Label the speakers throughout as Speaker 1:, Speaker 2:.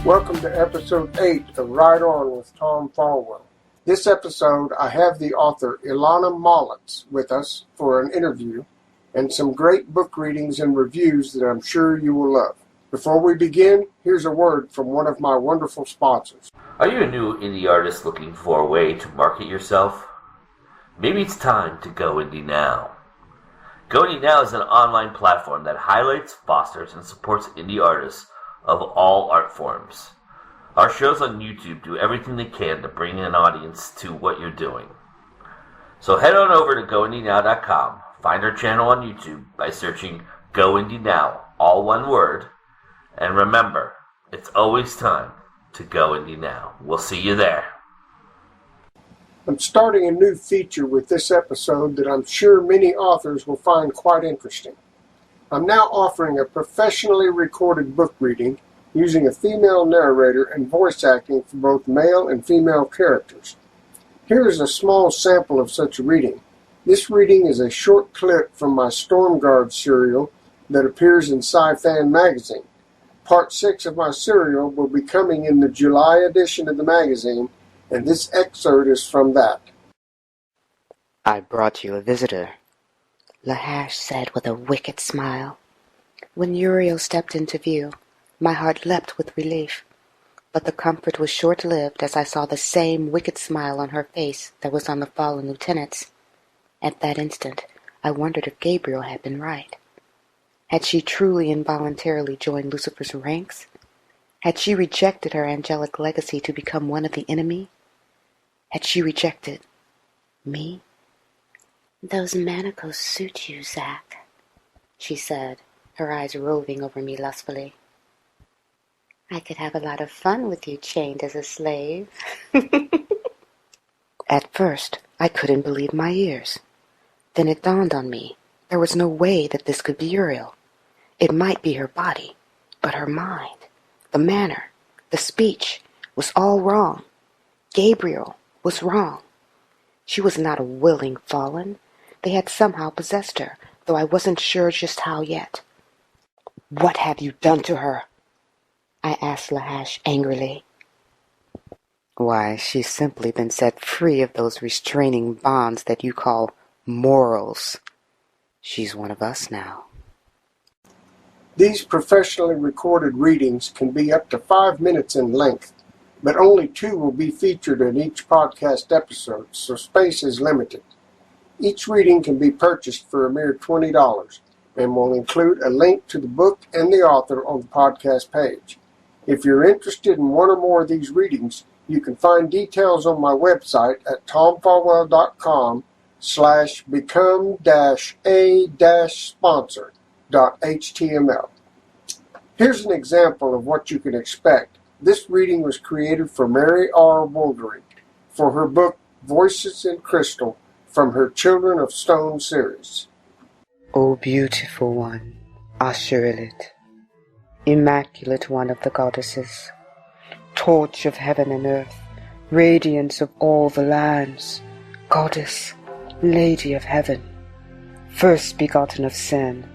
Speaker 1: Welcome to episode 8 of Ride On with Tom Fallwell. This episode, I have the author Ilana Maletz with us for an interview and some great book readings and reviews that I'm sure you will love. Before we begin, here's a word from one of my wonderful sponsors.
Speaker 2: Are you a new indie artist looking for a way to market yourself? Maybe it's time to go indie now. Go Indie Now is an online platform that highlights, fosters, and supports indie artists of all art forms. Our shows on YouTube do everything they can to bring an audience to what you're doing. So head on over to goindienow.com, find our channel on YouTube by searching Go Indie Now, all one word, and remember, it's always time to go indie now. We'll see you there.
Speaker 1: I'm starting a new feature with this episode that I'm sure many authors will find quite interesting. I'm now offering a professionally recorded book reading using a female narrator and voice acting for both male and female characters. Here is a small sample of such a reading. This reading is a short clip from my Stormguard serial that appears in SciFi magazine. Part 6 of my serial will be coming in the July edition of the magazine, and this excerpt is from that.
Speaker 3: I brought you a visitor, Lahash said with a wicked smile. When Uriel stepped into view, my heart leapt with relief, but the comfort was short-lived as I saw the same wicked smile on her face that was on the fallen lieutenant's. At that instant, I wondered if Gabriel had been right. Had she truly involuntarily joined Lucifer's ranks? Had she rejected her angelic legacy to become one of the enemy? Had she rejected me? "Those manacles suit you, Zach," she said, her eyes roving over me lustfully. "I could have a lot of fun with you chained as a slave." At first, I couldn't believe my ears. Then it dawned on me, there was no way that this could be Uriel. It might be her body, but her mind, the manner, the speech, was all wrong. Gabriel was wrong. She was not a willing fallen. They had somehow possessed her, though I wasn't sure just how yet. "What have you done to her?" I asked Lahash angrily. "Why, she's simply been set free of those restraining bonds that you call morals. She's one of us now."
Speaker 1: These professionally recorded readings can be up to 5 minutes in length, but only 2 will be featured in each podcast episode, so space is limited. Each reading can be purchased for a mere $20 and will include a link to the book and the author on the podcast page. If you're interested in one or more of these readings, you can find details on my website at tomfallwell.com/become-a-sponsor.html. Here's an example of what you can expect. This reading was created for Mary R. Woldering for her book Voices in Crystal from her Children of Stone series.
Speaker 3: O beautiful one, Ashurilit, immaculate one of the goddesses, torch of heaven and earth, radiance of all the lands, goddess, lady of heaven, first begotten of Sen,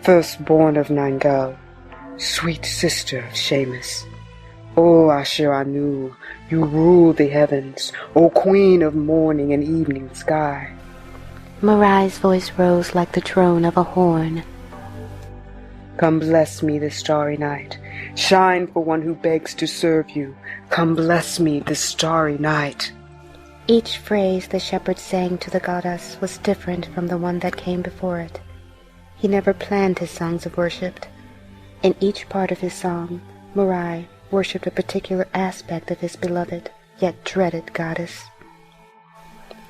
Speaker 3: firstborn of Nangal, sweet sister of Sheamus. O Asher Anu, you rule the heavens, O queen of morning and evening sky. Marai's voice rose like the drone of a horn. Come bless me this starry night. Shine for one who begs to serve you. Come bless me this starry night. Each phrase the shepherd sang to the goddess was different from the one that came before it. He never planned his songs of worship. In each part of his song, Marai worshipped a particular aspect of his beloved, yet dreaded goddess.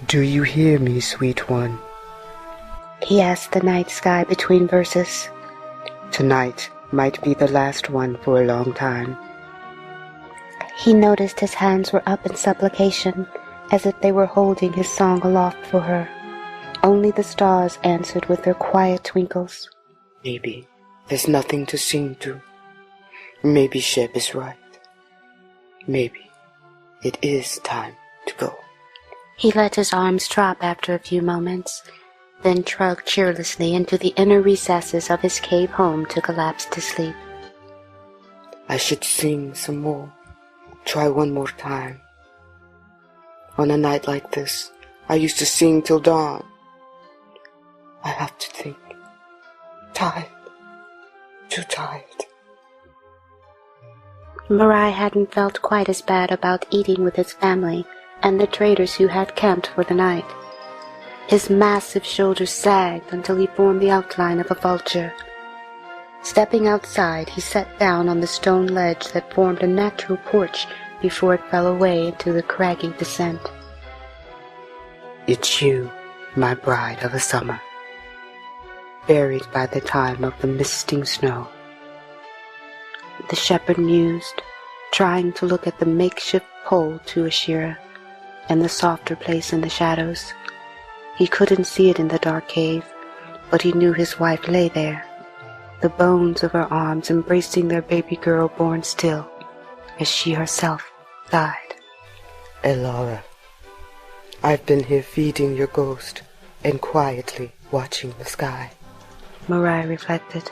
Speaker 3: Do you hear me, sweet one? He asked the night sky between verses. Tonight might be the last one for a long time. He noticed his hands were up in supplication, as if they were holding his song aloft for her. Only the stars answered with their quiet twinkles. Maybe there's nothing to sing to. Maybe Shep is right. Maybe it is time to go. He let his arms drop after a few moments, then trudged cheerlessly into the inner recesses of his cave home to collapse to sleep. I should sing some more. Try one more time. On a night like this, I used to sing till dawn. I have to think. Tired. Too tired.
Speaker 4: Marai hadn't felt quite as bad about eating with his family and the traders who had camped for the night. His massive shoulders sagged until he formed the outline of a vulture. Stepping outside, he sat down on the stone ledge that formed a natural porch before it fell away into the craggy descent.
Speaker 3: It's you, my bride of a summer, buried by the time of the misting snow.
Speaker 4: The shepherd mused, trying to look at the makeshift pole to Ashira and the softer place in the shadows. He couldn't see it in the dark cave, but he knew his wife lay there, the bones of her arms embracing their baby girl born still, as she herself died.
Speaker 3: Ilana, I've been here feeding your ghost and quietly watching the sky.
Speaker 4: Marai reflected.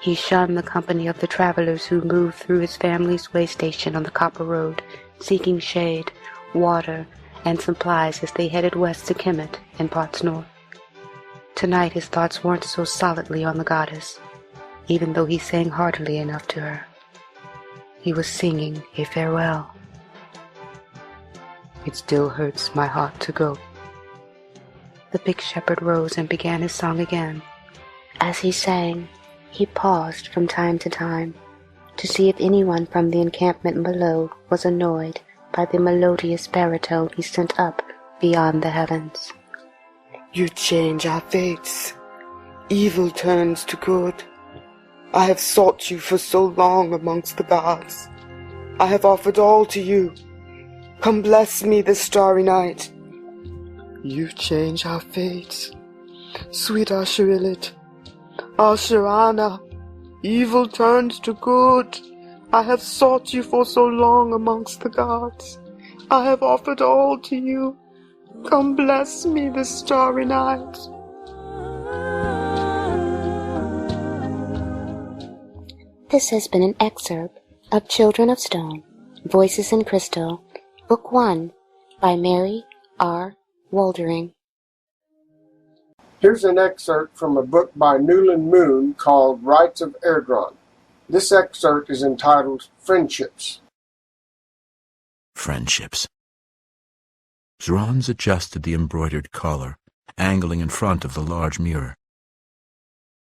Speaker 4: He shunned the company of the travelers who moved through his family's way station on the Copper Road, seeking shade, water, and supplies as they headed west to Kemet and parts north. Tonight his thoughts weren't so solidly on the goddess, even though he sang heartily enough to her. He was singing a farewell.
Speaker 3: It still hurts my heart to go.
Speaker 4: The big shepherd rose and began his song again. As he sang, he paused from time to time to see if anyone from the encampment below was annoyed by the melodious baritone he sent up beyond the heavens.
Speaker 3: You change our fates. Evil turns to good. I have sought you for so long amongst the gods. I have offered all to you. Come bless me this starry night. You change our fates. Sweet Asherilit. Asherana. Evil turns to good. I have sought you for so long amongst the gods. I have offered all to you. Come bless me this starry night.
Speaker 4: This has been an excerpt of Children of Stone, Voices in Crystal, Book 1, by Mary R. Woldering.
Speaker 1: Here's an excerpt from a book by Newland Moon called Rites of Erdron. This excerpt is entitled Friendships.
Speaker 5: Friendships. Zrans adjusted the embroidered collar, angling in front of the large mirror.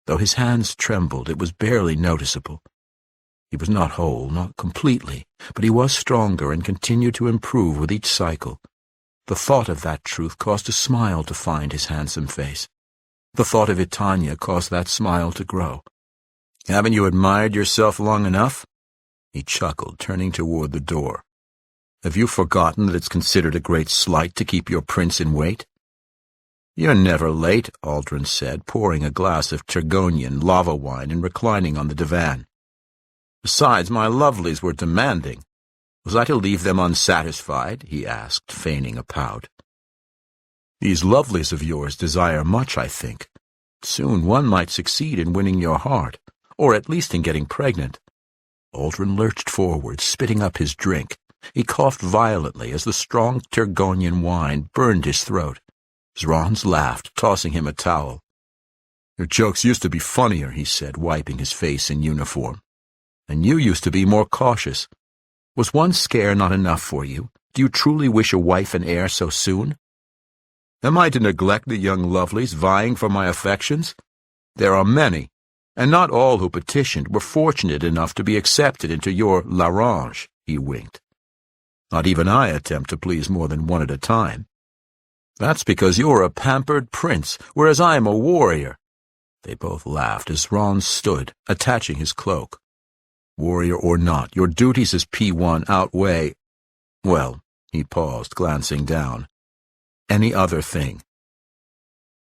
Speaker 5: Though his hands trembled, it was barely noticeable. He was not whole, not completely, but he was stronger and continued to improve with each cycle. The thought of that truth caused a smile to find his handsome face. The thought of Itanya caused that smile to grow. "Haven't you admired yourself long enough?" He chuckled, turning toward the door. "Have you forgotten that it's considered a great slight to keep your prince in wait?" "You're never late," Aldrin said, pouring a glass of Tergonian lava wine and reclining on the divan. "Besides, my lovelies were demanding. Was I to leave them unsatisfied?" he asked, feigning a pout. "These lovelies of yours desire much, I think. Soon one might succeed in winning your heart, or at least in getting pregnant." Aldrin lurched forward, spitting up his drink. He coughed violently as the strong Tergonian wine burned his throat. Zrans laughed, tossing him a towel. "Your jokes used to be funnier," he said, wiping his face in uniform. "And you used to be more cautious. Was one scare not enough for you? Do you truly wish a wife and heir so soon? Am I to neglect the young lovelies vying for my affections? There are many, and not all who petitioned were fortunate enough to be accepted into your larynge," he winked. "Not even I attempt to please more than one at a time. That's because you're a pampered prince, whereas I am a warrior." They both laughed as Ron stood, attaching his cloak. "Warrior or not, your duties as P1 outweigh— well," he paused, glancing down, "any other thing.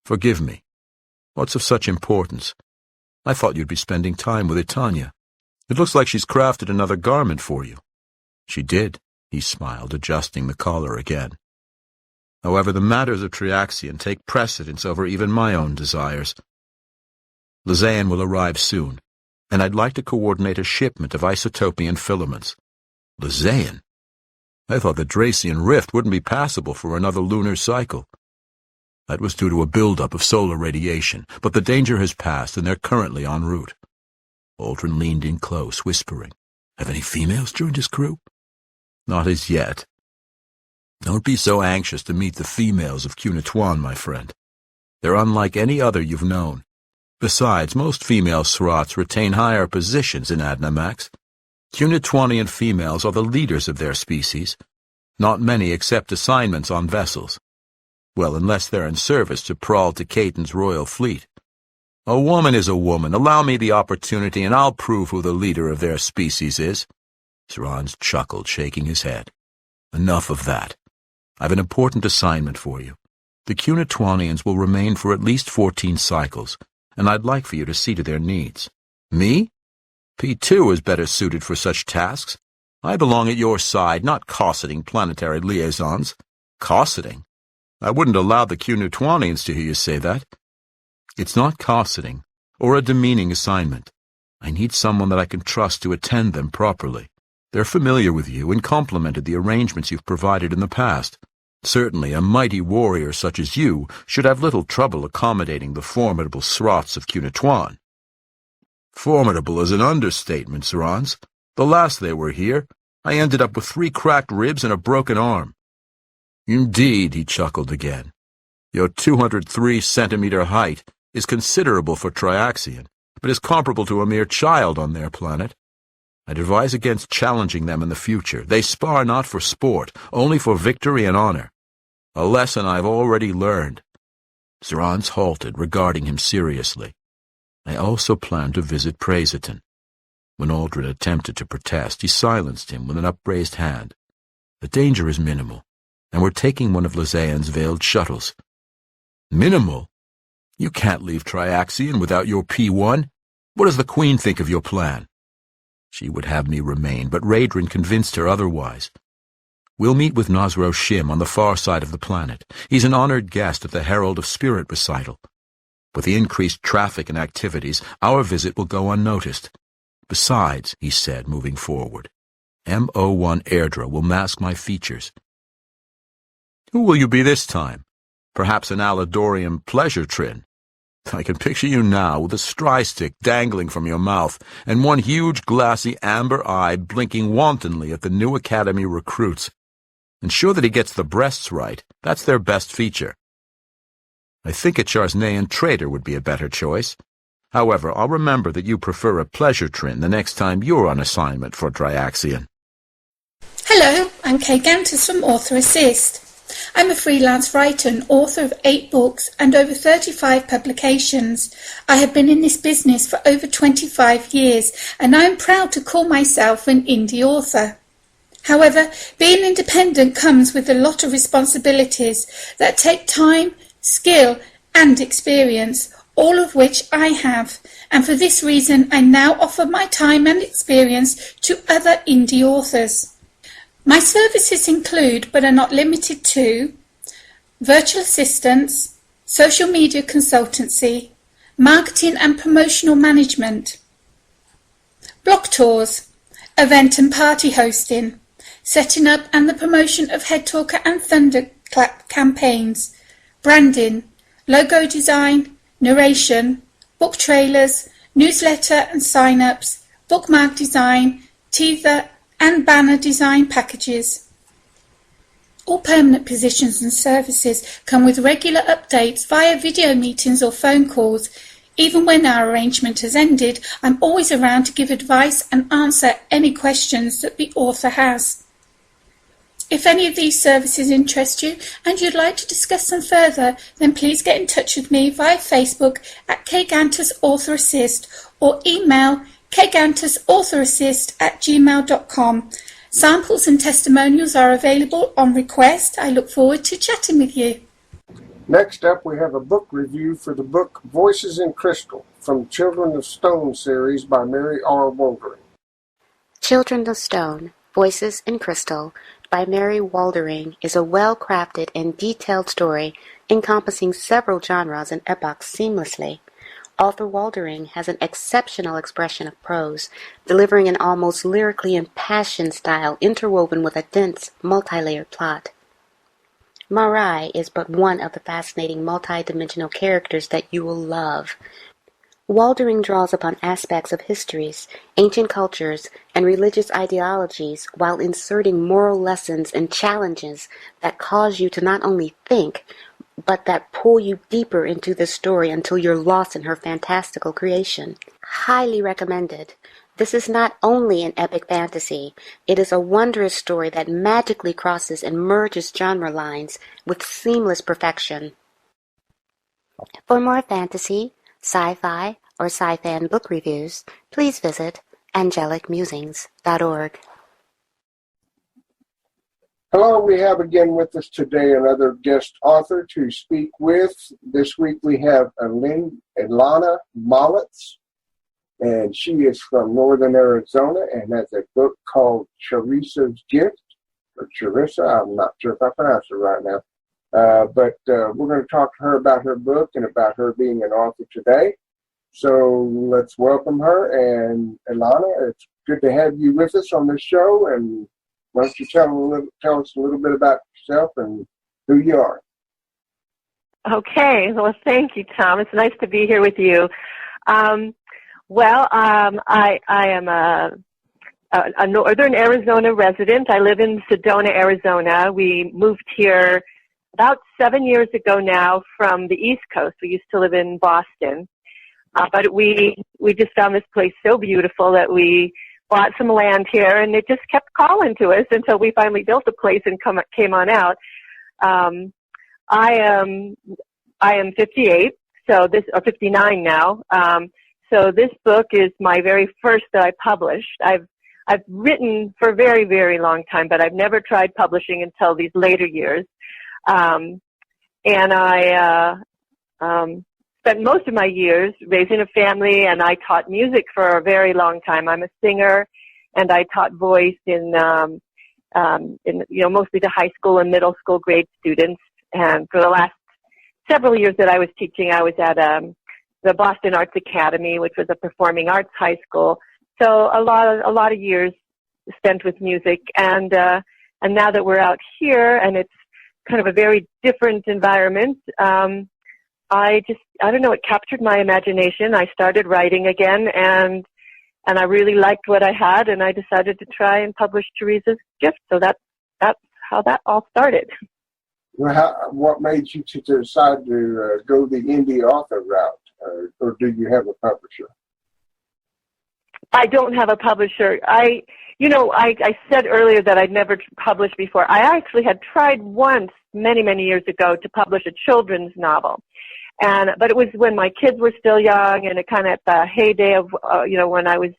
Speaker 5: Forgive me. What's of such importance? I thought you'd be spending time with Itanya. It looks like she's crafted another garment for you." "She did," he smiled, adjusting the collar again. "However, the matters of Triaxion take precedence over even my own desires. Lizaean will arrive soon. and I'd like to coordinate a shipment of isotopian filaments. Lysaean? I thought the Dracian Rift wouldn't be passable for another lunar cycle. That was due to a buildup of solar radiation, but the danger has passed and they're currently en route. Aldrin leaned in close, whispering, "Have any females joined his crew?" "Not as yet." "Don't be so anxious to meet the females of Cunituan, my friend. They're unlike any other you've known. Besides, most female Srots retain higher positions in Adnamax. Cunituanian females are the leaders of their species. Not many accept assignments on vessels. Well, unless they're in service to Prahl to Caton's royal fleet. A woman is a woman. Allow me the opportunity, and I'll prove who the leader of their species is." Srans chuckled, shaking his head. "Enough of that. I've an important assignment for you. The Cunituanians will remain for at least 14 cycles, and I'd like for you to see to their needs. Me? P2 is better suited for such tasks. I belong at your side, not cosseting planetary liaisons. Cosseting? I wouldn't allow the Cunituanians to hear you say that. It's not cosseting, or a demeaning assignment. I need someone that I can trust to attend them properly. They're familiar with you and complimented the arrangements you've provided in the past. Certainly a mighty warrior such as you should have little trouble accommodating the formidable Srots of Cunituan." "Formidable is an understatement, Srans. The last they were here, I ended up with 3 cracked ribs and a broken arm." "Indeed," he chuckled again. "Your 203-centimeter height is considerable for Triaxion, but is comparable to a mere child on their planet. I'd advise against challenging them in the future. They spar not for sport, only for victory and honor. A lesson I've already learned." Srans halted, regarding him seriously. "I also plan to visit Praesiton." When Aldrin attempted to protest, he silenced him with an upraised hand. "The danger is minimal, and we're taking one of Lysaean's veiled shuttles." "Minimal? You can't leave Triaxion without your P1. What does the Queen think of your plan?" "She would have me remain, but Radrin convinced her otherwise. We'll meet with Nosro Shim on the far side of the planet. He's an honored guest at the Herald of Spirit recital. With the increased traffic and activities, our visit will go unnoticed. Besides," he said, moving forward, "M01 Airdra will mask my features." "Who will you be this time? Perhaps an Alidorium pleasure trin? I can picture you now with a stry-stick dangling from your mouth and one huge glassy amber eye blinking wantonly at the new Academy recruits. Ensure that he gets the breasts right. That's their best feature. I think a Charsnean traitor would be a better choice. However, I'll remember that you prefer a pleasure trin the next time you're on assignment for Triaxion."
Speaker 6: Hello, I'm Kay Gantus from Author Assist. I'm a freelance writer and author of 8 books and over 35 publications. I have been in this business for over 25 years, and I'm proud to call myself an indie author. However, being independent comes with a lot of responsibilities that take time, skill, and experience, all of which I have, and for this reason I now offer my time and experience to other indie authors. My services include, but are not limited to, virtual assistance, social media consultancy, marketing and promotional management, blog tours, event and party hosting, setting up and the promotion of Head Talker and Thunderclap campaigns, branding, logo design, narration, book trailers, newsletter and sign-ups, bookmark design, teaser and banner design packages. All permanent positions and services come with regular updates via video meetings or phone calls. Even when our arrangement has ended, I'm always around to give advice and answer any questions that the author has. If any of these services interest you and you'd like to discuss them further, then please get in touch with me via Facebook at Kgantus Author Assist or email kgantusauthораssist@gmail.com. Samples and testimonials are available on request. I look forward to chatting with you.
Speaker 1: Next up, we have a book review for the book Voices in Crystal from Children of Stone series by Mary R. Waldering.
Speaker 4: Children of Stone, Voices in Crystal by Mary Waldering is a well-crafted and detailed story encompassing several genres and epochs seamlessly. Author Waldering has an exceptional expression of prose, delivering an almost lyrically impassioned style interwoven with a dense, multi-layered plot. Marai is but one of the fascinating multi-dimensional characters that you will love. Waldering draws upon aspects of histories, ancient cultures, and religious ideologies while inserting moral lessons and challenges that cause you to not only think, but that pull you deeper into the story until you're lost in her fantastical creation. Highly recommended. This is not only an epic fantasy, it is a wondrous story that magically crosses and merges genre lines with seamless perfection. For more fantasy, sci-fi, or sci-fan book reviews, please visit angelicmusings.org.
Speaker 1: Hello, we have again with us today another guest author to speak with. This week we have Ilana Maletz, and she is from Northern Arizona and has a book called Charissa's Gift, or Charissa, I'm not sure if I pronounced it right now. But we're going to talk to her about her book and about her being an author today. So let's welcome her. And Ilana, it's good to have you with us on this show. And why don't you tell us a little bit about yourself and who you are?
Speaker 7: Okay. Well, thank you, Tom. It's nice to be here with you. I am a Northern Arizona resident. I live in Sedona, Arizona. We moved here about 7 years ago now from the East Coast. We used to live in Boston. But we just found this place so beautiful that we bought some land here, and it just kept calling to us until we finally built a place and came on out. I am 58, or 59 now. So this book is my very first that I published. I've written for a very, very long time, but I've never tried publishing until these later years. And I spent most of my years raising a family, and I taught music for a very long time. I'm a singer, and I taught voice in mostly to high school and middle school grade students. And for the last several years that I was teaching, I was at the Boston Arts Academy, which was a performing arts high school. So a lot of years spent with music, and now that we're out here and it's kind of a very different environment, I don't know, it captured my imagination. I started writing again, and I really liked what I had, and I decided to try and publish Charissa's Gift. So that's how that all started.
Speaker 1: Well, what made you to decide to go the indie author route, or do you have a publisher?
Speaker 7: I don't have a publisher. I said earlier that I'd never published before. I actually had tried once many, many years ago to publish a children's novel. But it was when my kids were still young, and it kind of at the heyday of, when I was,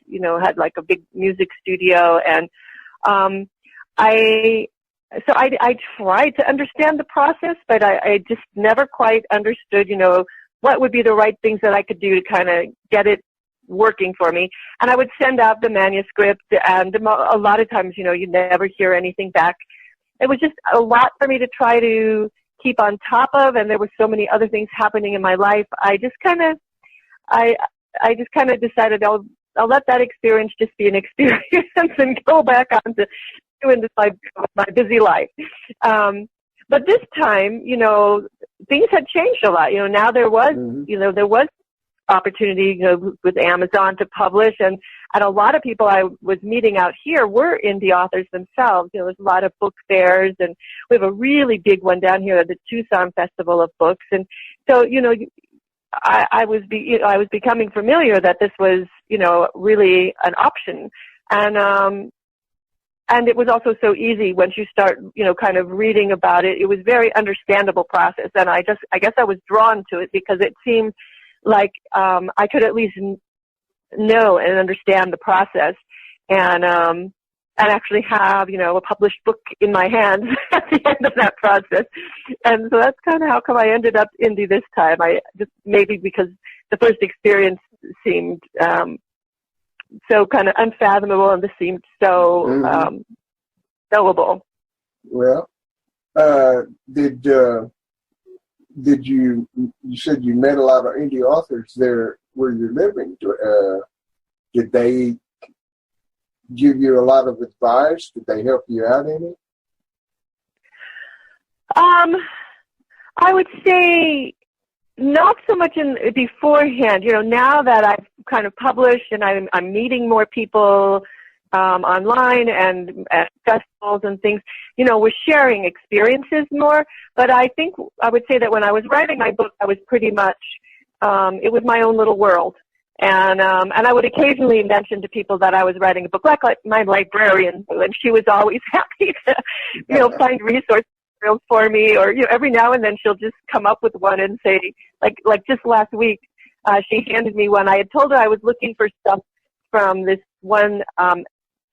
Speaker 7: had like a big music studio. And I tried to understand the process, but I just never quite understood, what would be the right things that I could do to kind of get it working for me. And I would send out the manuscript, and a lot of times, you never hear anything back. It was just a lot for me to try to keep on top of, and there were so many other things happening in my life. I just kind of decided I'll let that experience just be an experience and go back on to doing this my busy life. But this time, things had changed a lot. Now there was, there was opportunity, with Amazon to publish, and a lot of people I was meeting out here were indie authors themselves. There's a lot of book fairs, and we have a really big one down here at the Tucson Festival of Books. And so, I was becoming familiar that this was, really an option. And it was also so easy once you start, kind of reading about it. It was very understandable process, and I guess I was drawn to it because it seemed like I could at least know and understand the process, and actually have a published book in my hands at the end of that process. And so that's kind of how come I ended up indie this time. I just maybe because the first experience seemed so kind of unfathomable, and this seemed so knowable.
Speaker 1: Well, did you said you met a lot of indie authors there. where you're living? Did they give you a lot of advice? Did they help you out any?
Speaker 7: I would say not so much in beforehand. Now that I've kind of published and I'm meeting more people online and at festivals and things, we're sharing experiences more. But I think I would say that when I was writing my book, I was pretty much, it was my own little world. And I would occasionally mention to people that I was writing a book, like my librarian, and she was always happy to, find resources for me, or every now and then she'll just come up with one and say, like just last week, she handed me one. I had told her I was looking for stuff from this one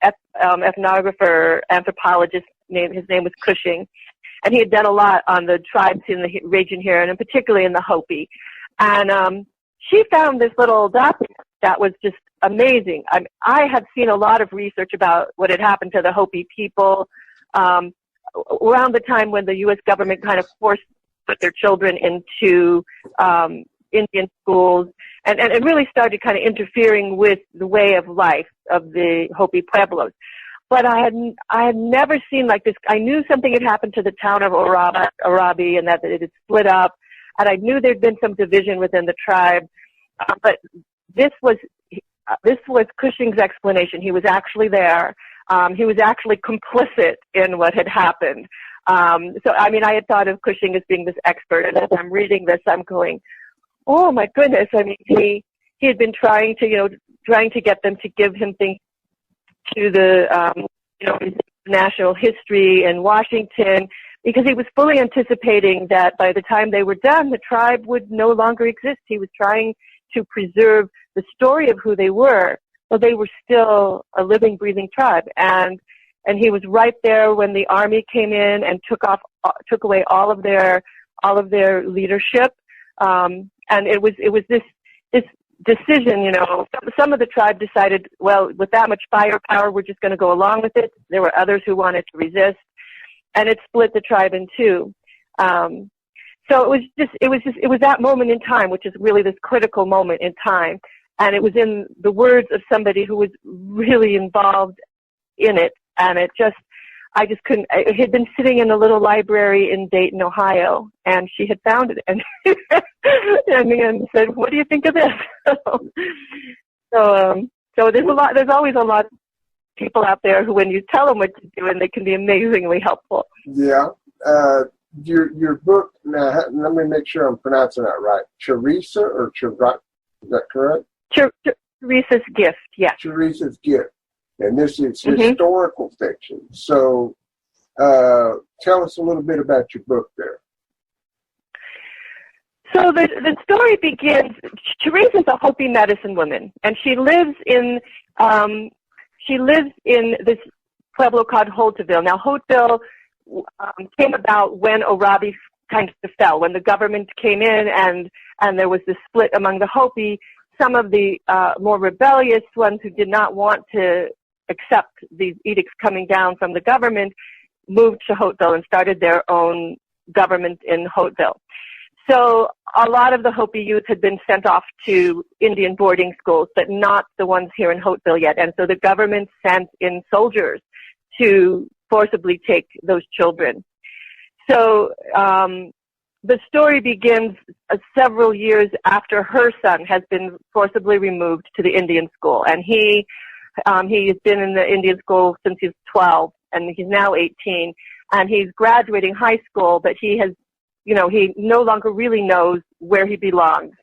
Speaker 7: ethnographer, anthropologist his name was Cushing, and he had done a lot on the tribes in the region here, and particularly in the Hopi. And she found this little document that was just amazing. I had seen a lot of research about what had happened to the Hopi people around the time when the U.S. government kind of forced put their children into Indian schools, and it really started kind of interfering with the way of life of the Hopi Pueblos. But I had never seen like this. I knew something had happened to the town of Orabi and that it had split up, and I knew there'd been some division within the tribe. But this was Cushing's explanation. He was actually there. He was actually complicit in what had happened. So, I mean, I had thought of Cushing as being this expert, and as I'm reading this, I'm going, oh my goodness. I mean, he had been trying to get them to give him things to the, national history in Washington, because he was fully anticipating that by the time they were done, the tribe would no longer exist. He was trying to preserve the story of who they were, so they were still a living, breathing tribe. And he was right there when the army came in and took away all of their leadership. And it was this decision, some of the tribe decided, well, with that much firepower, we're just going to go along with it. There were others who wanted to resist, and it split the tribe in two. So it was that moment in time, which is really this critical moment in time. And it was in the words of somebody who was really involved in it. And I just couldn't, it had been sitting in a little library in Dayton, Ohio, and she had found it and, and said, what do you think of this? So there's always a lot of people out there who, when you tell them what to do, and they can be amazingly helpful.
Speaker 1: Yeah. Your book, now, let me make sure I'm pronouncing that right. Teresa or Chira, is that correct?
Speaker 7: Teresa's Gift, yes.
Speaker 1: Teresa's Gift. And this is historical fiction. So tell us a little bit about your book there.
Speaker 7: So the story begins, Teresa's a Hopi medicine woman, and she lives in this pueblo called Holtville. Now, Holtville came about when Orabi kind of fell, when the government came in and there was this split among the Hopi. Some of the more rebellious ones who did not want to accept these edicts coming down from the government moved to Holtville and started their own government in Holtville. So a lot of the Hopi youth had been sent off to Indian boarding schools, but not the ones here in Holtville yet. And so the government sent in soldiers to forcibly take those children. So the story begins several years after her son has been forcibly removed to the Indian school. And he has been in the Indian school since he was 12, and he's now 18. And he's graduating high school, but he has, he no longer really knows where he belongs.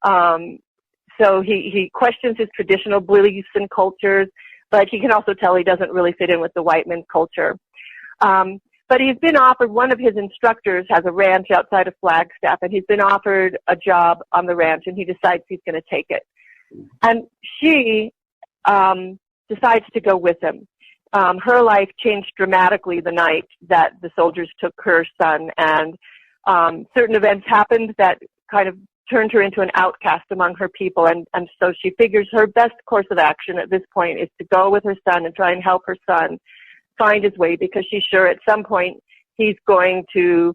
Speaker 7: So he questions his traditional beliefs and cultures, but he can also tell he doesn't really fit in with the white man culture. But he's been offered, one of his instructors has a ranch outside of Flagstaff, and he's been offered a job on the ranch, and he decides he's going to take it. And she decides to go with him. Her life changed dramatically the night that the soldiers took her son, and certain events happened that kind of turned her into an outcast among her people, and so she figures her best course of action at this point is to go with her son and try and help her son find his way, because she's sure at some point he's going to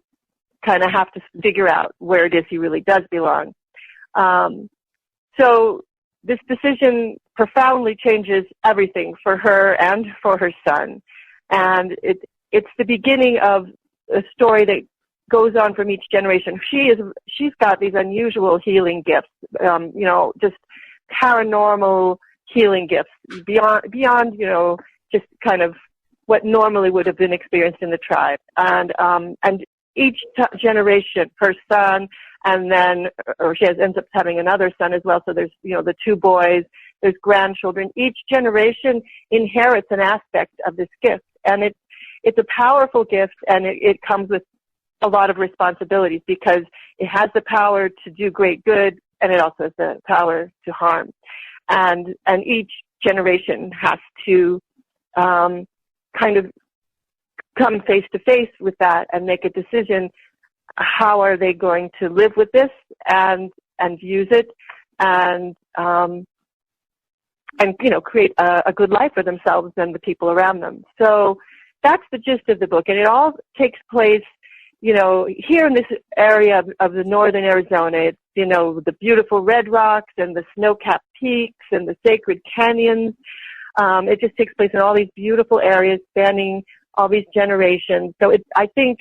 Speaker 7: kind of have to figure out where it is he really does belong. So this decision profoundly changes everything for her and for her son. And it's the beginning of a story that goes on from each generation. She's got these unusual healing gifts, just paranormal healing gifts beyond, just kind of what normally would have been experienced in the tribe. And each generation, her son, and then, or she ends up having another son as well. So there's, the two boys, there's grandchildren. Each generation inherits an aspect of this gift. And it's a powerful gift, and it comes with a lot of responsibilities because it has the power to do great good, and it also has the power to harm. And each generation has to kind of come face to face with that and make a decision. How are they going to live with this and use it and create a good life for themselves and the people around them. So that's the gist of the book, and it all takes place, here in this area of the northern Arizona. It's, the beautiful red rocks and the snow-capped peaks and the sacred canyons. It just takes place in all these beautiful areas spanning all these generations. So I think,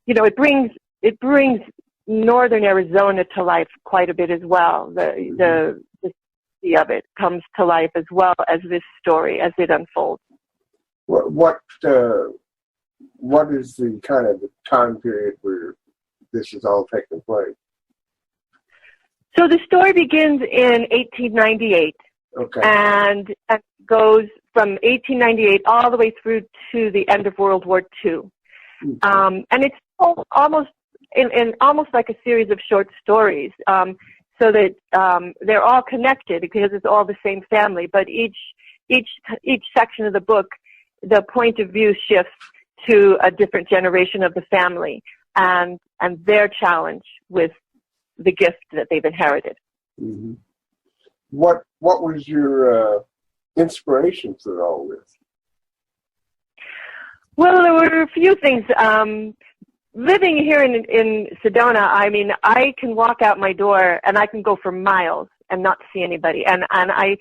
Speaker 7: it brings northern Arizona to life quite a bit as well. The history of it comes to life as well as this story as it unfolds.
Speaker 1: What is the kind of the time period where this is all taking place?
Speaker 7: So the story begins in 1898.
Speaker 1: Okay.
Speaker 7: And goes from 1898 all the way through to the end of World War II. Mm-hmm. And it's almost almost like a series of short stories, so that they're all connected because it's all the same family. But each section of the book, the point of view shifts to a different generation of the family and their challenge with the gift that they've inherited.
Speaker 1: Mm-hmm. What was your inspiration for all this?
Speaker 7: Well, there were a few things. Living here in Sedona, I mean, I can walk out my door and I can go for miles and not see anybody. And I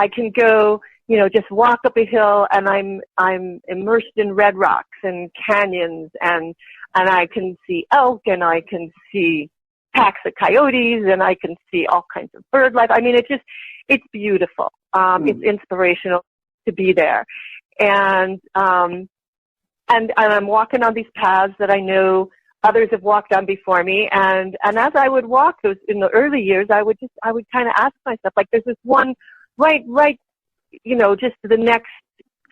Speaker 7: can go, just walk up a hill and I'm immersed in red rocks and canyons and I can see elk and I can see packs of coyotes and I can see all kinds of bird life. I mean, it's beautiful. It's inspirational to be there. And I'm walking on these paths that I know others have walked on before me. And as I would walk those in the early years, I would kind of ask myself, like, there's this one right, just the next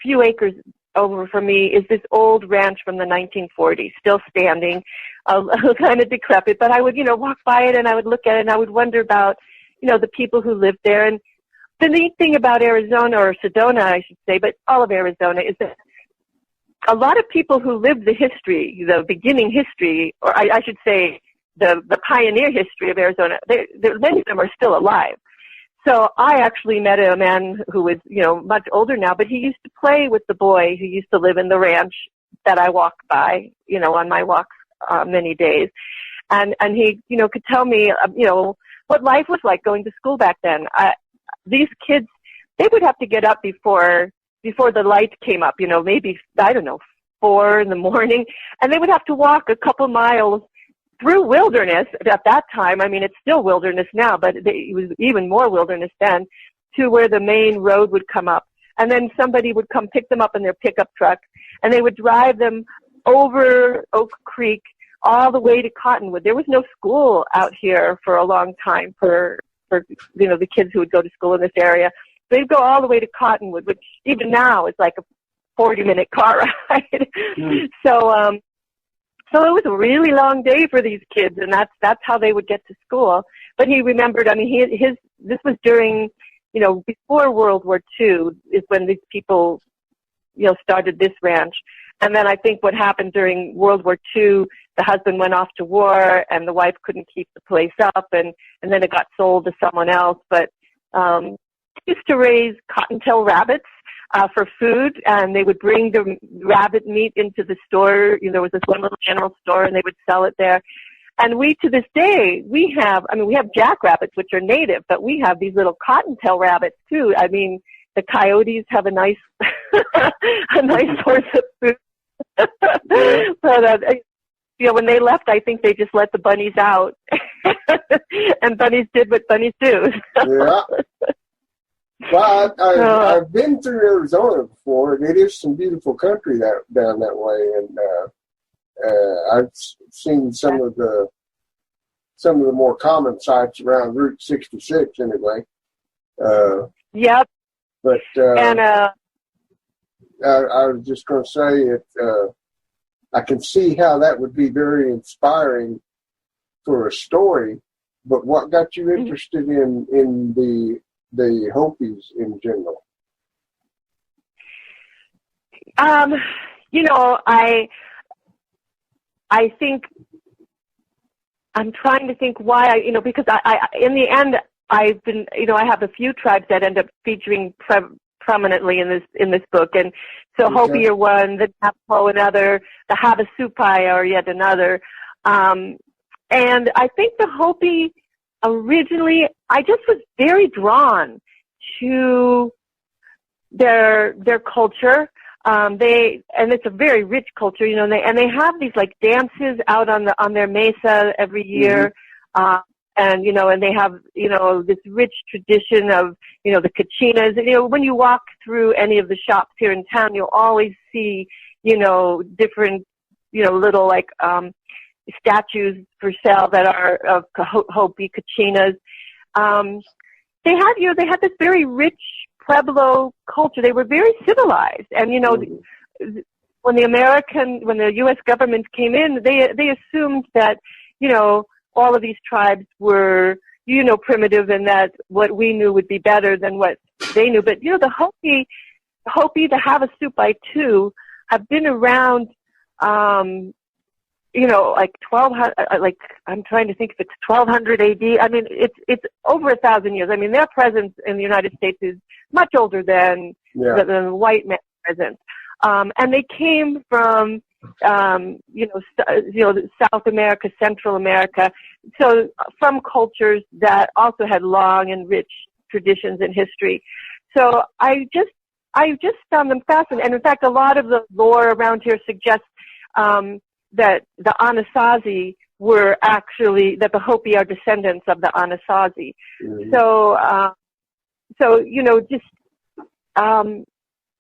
Speaker 7: few acres over from me is this old ranch from the 1940s, still standing, kind of decrepit. But I would, walk by it and I would look at it and I would wonder about, the people who lived there. And the neat thing about Arizona, or Sedona, I should say, but all of Arizona, is that a lot of people who lived the history, the beginning history, or I should say the pioneer history of Arizona, many of them are still alive. So I actually met a man who was, much older now, but he used to play with the boy who used to live in the ranch that I walked by, on my walks many days. And he, could tell me, what life was like going to school back then. These kids, they would have to get up before the light came up, maybe, 4 a.m, and they would have to walk a couple miles through wilderness at that time. I mean, it's still wilderness now, but it was even more wilderness then, to where the main road would come up. And then somebody would come pick them up in their pickup truck, and they would drive them over Oak Creek all the way to Cottonwood. There was no school out here for a long time for the kids who would go to school in this area. They'd go all the way to Cottonwood, which even now is like a 40-minute car ride. So it was a really long day for these kids, and that's how they would get to school. But he remembered, I mean, this was during, before World War II is when these people, started this ranch. And then I think what happened during World War II, the husband went off to war and the wife couldn't keep the place up, and then it got sold to someone else. But they used to raise cottontail rabbits for food, and they would bring the rabbit meat into the store. There was this one little general store, and they would sell it there. And we, to this day, we have jackrabbits, which are native, but we have these little cottontail rabbits too. I mean, the coyotes have a nice, a nice source of food. But, when they left, I think they just let the bunnies out. And bunnies did what bunnies do.
Speaker 1: Yeah. Well, I've been through Arizona before, and it is some beautiful country down that way. And I've seen some of the more common sites around Route 66, anyway.
Speaker 7: Yep.
Speaker 1: But
Speaker 7: and
Speaker 1: I was just going to say I can see how that would be very inspiring for a story. But what got you interested in the Hopis in general?
Speaker 7: I think I'm trying to think why because I in the end I've been I have a few tribes that end up featuring prominently in this book, and so
Speaker 1: Okay.
Speaker 7: Hopi are one, the Navajo another, the Havasupai are yet another, and I think the Hopi originally I just was very drawn to their culture. And it's a very rich culture, and they have these like dances out on their mesa every year, and they have this rich tradition of the kachinas. And, when you walk through any of the shops here in town, you'll always see different little like statues for sale that are of Hopi kachinas. They had this very rich Pueblo culture. They were very civilized, and when the U.S. government came in, they assumed that all of these tribes were primitive, and that what we knew would be better than what they knew. But the Hopi, the Havasupai too, have been around. Like 1200, like I'm trying to think if it's 1200 AD. I mean, it's over 1,000 years. I mean, their presence in the United States is much older than the white man's presence. And they came from, South America, Central America, so from cultures that also had long and rich traditions and history. So I just found them fascinating. And in fact, a lot of the lore around here suggests that the Anasazi were actually, that the Hopi are descendants of the Anasazi.
Speaker 1: Mm-hmm.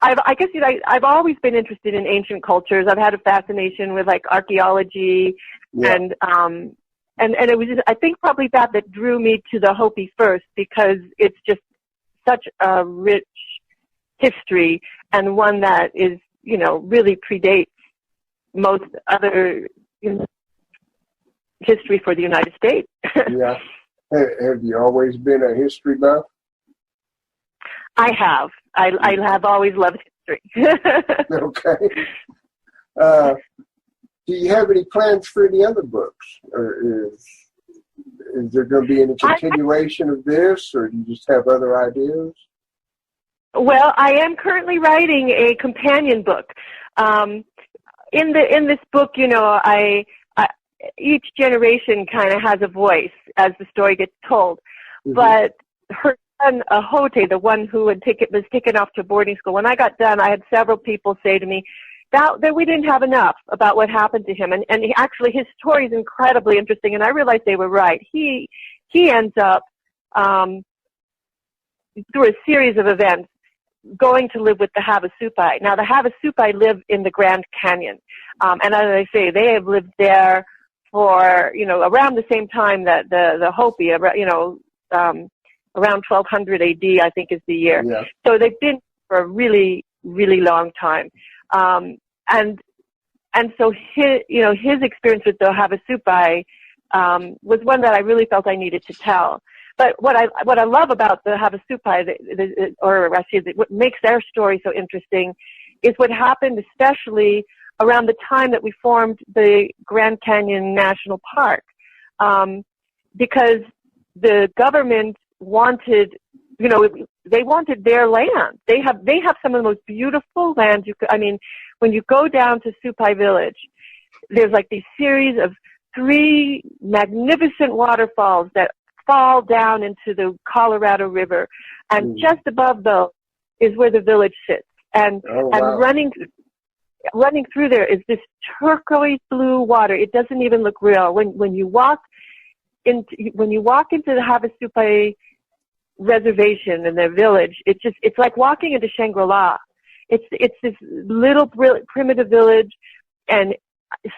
Speaker 7: I guess I've always been interested in ancient cultures. I've had a fascination with like archaeology, and it was just, I think probably that drew me to the Hopi first, because it's just such a rich history, and one that is really predates most other history for the United States.
Speaker 1: Yeah. Have you always been a history buff?
Speaker 7: I have. I have always loved history.
Speaker 1: Okay. Do you have any plans for any other books? Or is there going to be any continuation of this, or do you just have other ideas?
Speaker 7: Well, I am currently writing a companion book. In this book, each generation kind of has a voice as the story gets told. Mm-hmm. But her son, Ahote, the one who was taken off to boarding school, when I got done, I had several people say to me that we didn't have enough about what happened to him. And actually, his story is incredibly interesting, and I realized they were right. He ends up, through a series of events, going to live with the Havasupai. Now, the Havasupai live in the Grand Canyon. And as I say, they have lived there for, around the same time that the Hopi, around 1200 AD, I think is the year. Yeah. So they've been for a really, really long time. And so his experience with the Havasupai was one that I really felt I needed to tell. But what I love about the Havasupai, what makes their story so interesting, is what happened, especially around the time that we formed the Grand Canyon National Park, because the government wanted, they wanted their land. They have some of the most beautiful lands. When you go down to Supai Village, there's like these series of 3 magnificent waterfalls that fall down into the Colorado River, and just above those is where the village sits. And running through there is this turquoise blue water. It doesn't even look real. When you walk into the Havasupai reservation in their village, it's like walking into Shangri-La. It's this little primitive village, and it's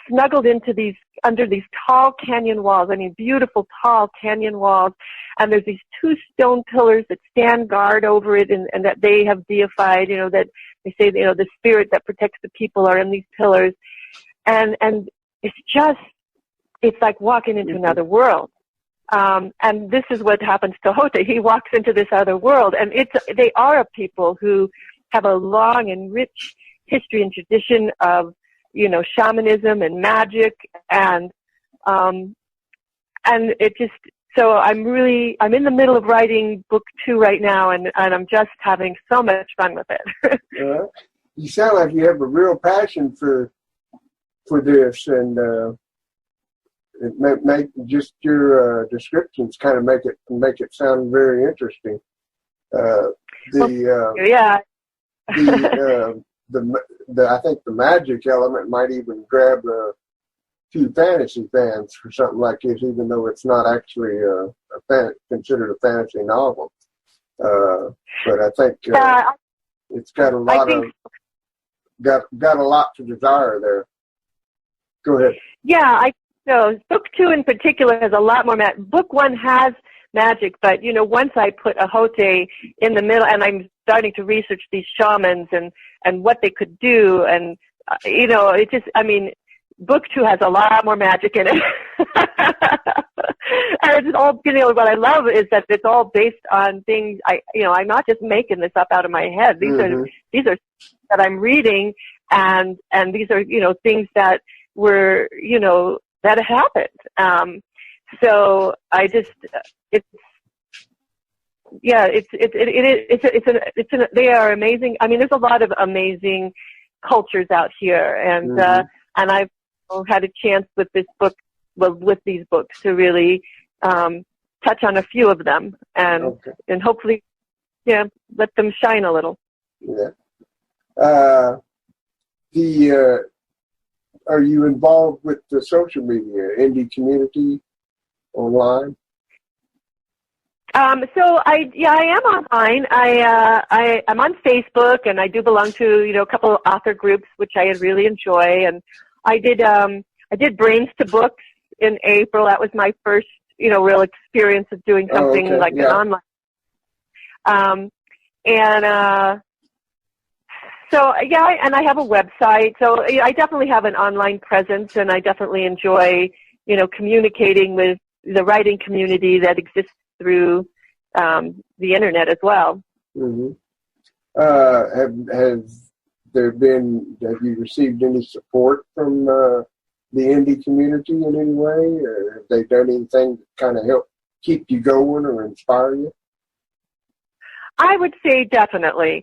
Speaker 7: snuggled under these tall canyon walls. I mean, beautiful tall canyon walls. And there's these 2 stone pillars that stand guard over it, and that they have deified. That they say, the spirit that protects the people are in these pillars, and it's like walking into another world. And this is what happens to Hota. He walks into this other world, and they are a people who have a long and rich history and tradition of, shamanism and magic, and it just, so I'm in the middle of writing book 2 right now, and I'm just having so much fun with it.
Speaker 1: You sound like you have a real passion for this, and it make just your descriptions kind of make it sound very interesting. I think the magic element might even grab a few fantasy fans for something like this, even though it's not actually considered a fantasy novel. But I think it's got a lot got a lot to desire there. Go ahead.
Speaker 7: Yeah, so book 2 in particular has a lot more magic. Book 1 has magic, but once I put a Hote in the middle, and I'm starting to research these shamans and what they could do, and it just, I mean, book 2 has a lot more magic in it. And it's all, what I love is that it's all based on things I'm not just making this up out of my head. These are that I'm reading, and these are things that were that happened. So I just they are amazing. I mean, there's a lot of amazing cultures out here, and I've had a chance with this book, with these books, to really touch on a few of them, and hopefully, let them shine a little.
Speaker 1: Yeah. Are you involved with the social media, indie community, online?
Speaker 7: So I am online. I'm on Facebook, and I do belong to a couple of author groups, which I really enjoy. And I did Brains to Books in April. That was my first real experience of doing something an online. And I have a website. So I definitely have an online presence, and I definitely enjoy communicating with the writing community that exists through the internet as well.
Speaker 1: Mm-hmm. Have you received any support from the indie community in any way, or have they done anything to kind of help keep you going or inspire you?
Speaker 7: I would say definitely.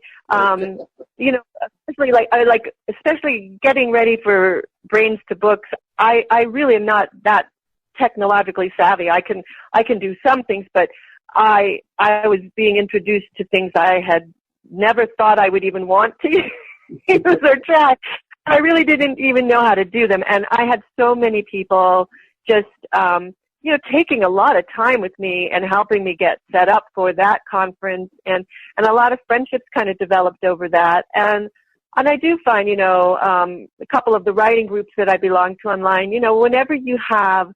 Speaker 7: Especially getting ready for Brains to Books. I really am not that technologically savvy. I can do some things, but I was being introduced to things I had never thought I would even want to use or try. I really didn't even know how to do them, and I had so many people just taking a lot of time with me and helping me get set up for that conference, and a lot of friendships kind of developed over that. And I do find, a couple of the writing groups that I belong to online, whenever you have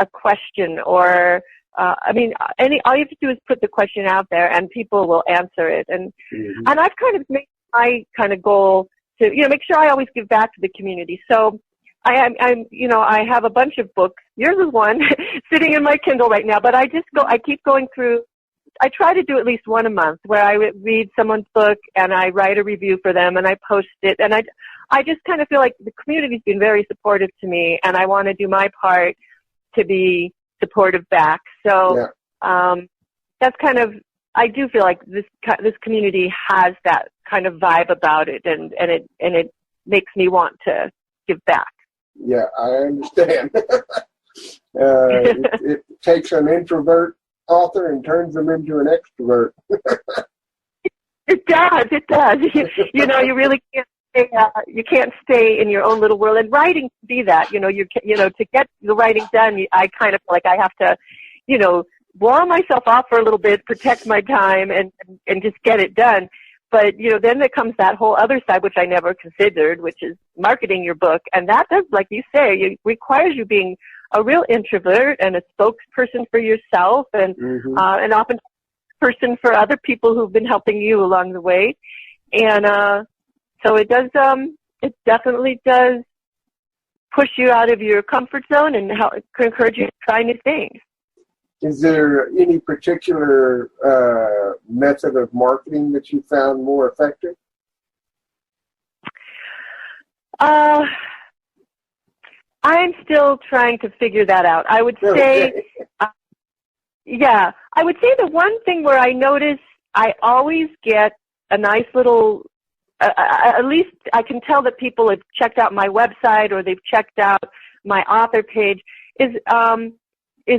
Speaker 7: a question or, all you have to do is put the question out there and people will answer it. And I've kind of made my kind of goal to, make sure I always give back to the community. So I have a bunch of books. Yours is one sitting in my Kindle right now, but I keep going through. I try to do at least one a month where I read someone's book and I write a review for them and I post it. And I just kind of feel like the community's been very supportive to me, and I want to do my part to be supportive back. So that's kind of, I do feel like this community has that kind of vibe about it, and it makes me want to give back.
Speaker 1: Yeah, I understand. It takes an introvert author and turns them into an extrovert.
Speaker 7: It does. You really can't stay in your own little world. And writing can be that. To get the writing done, I kind of feel like I have to, wall myself off for a little bit, protect my time, and just get it done. But, then there comes that whole other side, which I never considered, which is marketing your book. And that does, like you say, it requires you being a real introvert and a spokesperson for yourself and often person for other people who've been helping you along the way. And so it definitely does push you out of your comfort zone and encourage you to try new things.
Speaker 1: Is there any particular method of marketing that you found more effective?
Speaker 7: I'm still trying to figure that out. I would say, I would say the one thing where I notice I always get a nice little, at least I can tell that people have checked out my website or they've checked out my author page, is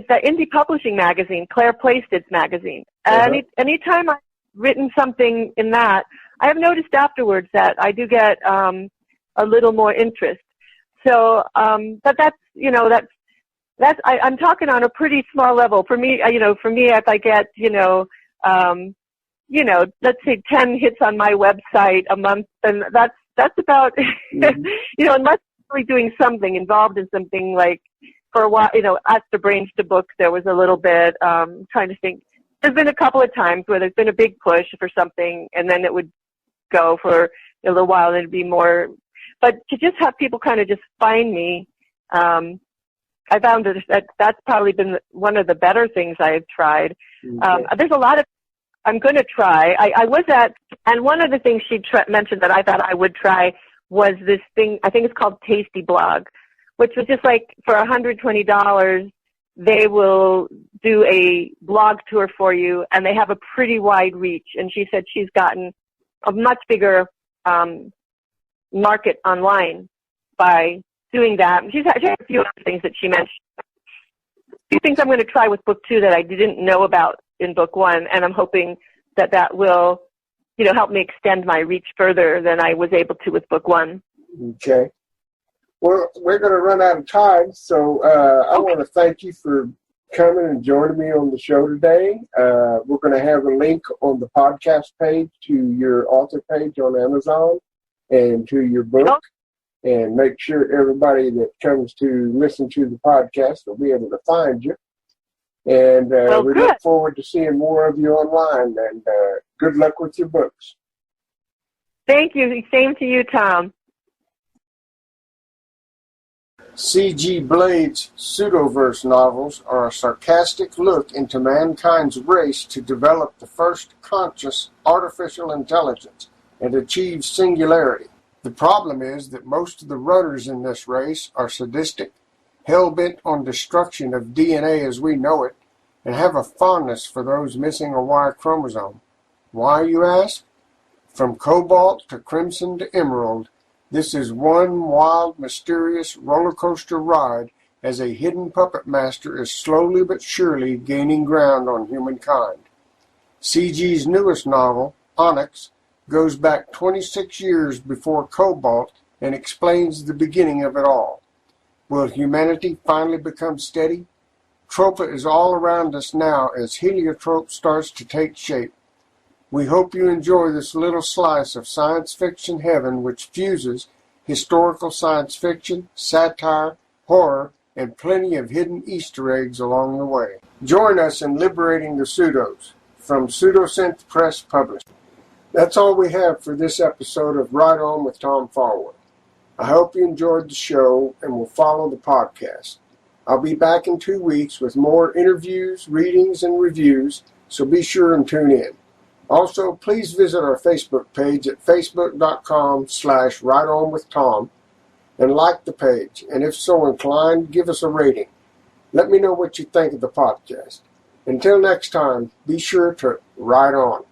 Speaker 7: the indie publishing magazine, Claire Plaisted's magazine. Anytime I've written something in that, I have noticed afterwards that I do get a little more interest. So, but I'm talking on a pretty small level. For me, if I get, let's say 10 hits on my website a month, then that's about, unless I'm really doing something, involved in something like, for a while, at the Brains to Books, there was a little bit, trying to think, there's been a couple of times where there's been a big push for something, and then it would go for a little while, and it'd be more. But to just have people kind of just find me, I found that that's probably been one of the better things I've tried. Okay. There's a lot of I'm going to try. I was at, and one of the things she mentioned that I thought I would try was this thing, I think it's called Tasty Blog, which was just like for $120, they will do a blog tour for you, and they have a pretty wide reach. And she said she's gotten a much bigger market online by doing that. She had a few other things that she mentioned. A few things I'm going to try with book 2 that I didn't know about in book 1, and I'm hoping that that will, help me extend my reach further than I was able to with book 1.
Speaker 1: Okay. Well, we're going to run out of time, so I want to thank you for coming and joining me on the show today. We're going to have a link on the podcast page to your author page on Amazon and to your book, and make sure everybody that comes to listen to the podcast will be able to find you. And we look forward to seeing more of you online, and good luck with your books.
Speaker 7: Thank you. Same to you, Tom.
Speaker 1: C.G. Blade's pseudoverse novels are a sarcastic look into mankind's race to develop the first conscious artificial intelligence and achieve singularity. The problem is that most of the runners in this race are sadistic, hell-bent on destruction of DNA as we know it, and have a fondness for those missing a Y chromosome. Why, you ask? From cobalt to crimson to emerald, this is one wild, mysterious roller coaster ride as a hidden puppet master is slowly but surely gaining ground on humankind. C.G.'s newest novel, Onyx, goes back 26 years before Cobalt and explains the beginning of it all. Will humanity finally become steady? Tropa is all around us now as heliotrope starts to take shape. We hope you enjoy this little slice of science fiction heaven which fuses historical science fiction, satire, horror, and plenty of hidden Easter eggs along the way. Join us in liberating the pseudos from Pseudosynth Press Publishing. That's all we have for this episode of Right On with Tom Fallwell. I hope you enjoyed the show and will follow the podcast. I'll be back in 2 weeks with more interviews, readings, and reviews, so be sure and tune in. Also, please visit our Facebook page at facebook.com/rightonwithtom and like the page, and if so inclined, give us a rating. Let me know what you think of the podcast. Until next time, be sure to write on.